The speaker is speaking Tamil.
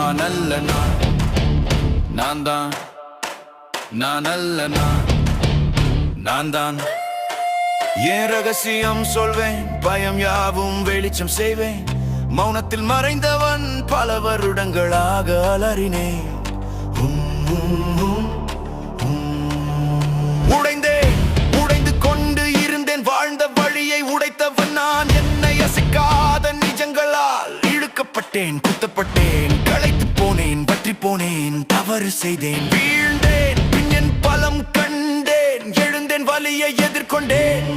நான் அல்ல நான் தான் நான் அல்ல நான் தான். என் ரகசியம் சொல்வேன், பயம் யாவும் வெளிச்சம் செய்வேன். மௌனத்தில் மறைந்தவன் பல வருடங்களாக அலறினேன். உடைந்து கொண்டு இருந்தேன், வாழ்ந்த வழியை உடைத்தவன் நான். என்னை அசைக்காத நிஜங்களால் இழுக்கப்பட்டேன், குத்தப்பட்டேன், களைத்து போனேன், பற்றி போனேன், தவறு செய்தேன், வீழ்ந்தேன், பின் என் பலம் கண்டேன், எழுந்தேன், வலியை எதிர்கொண்டேன்.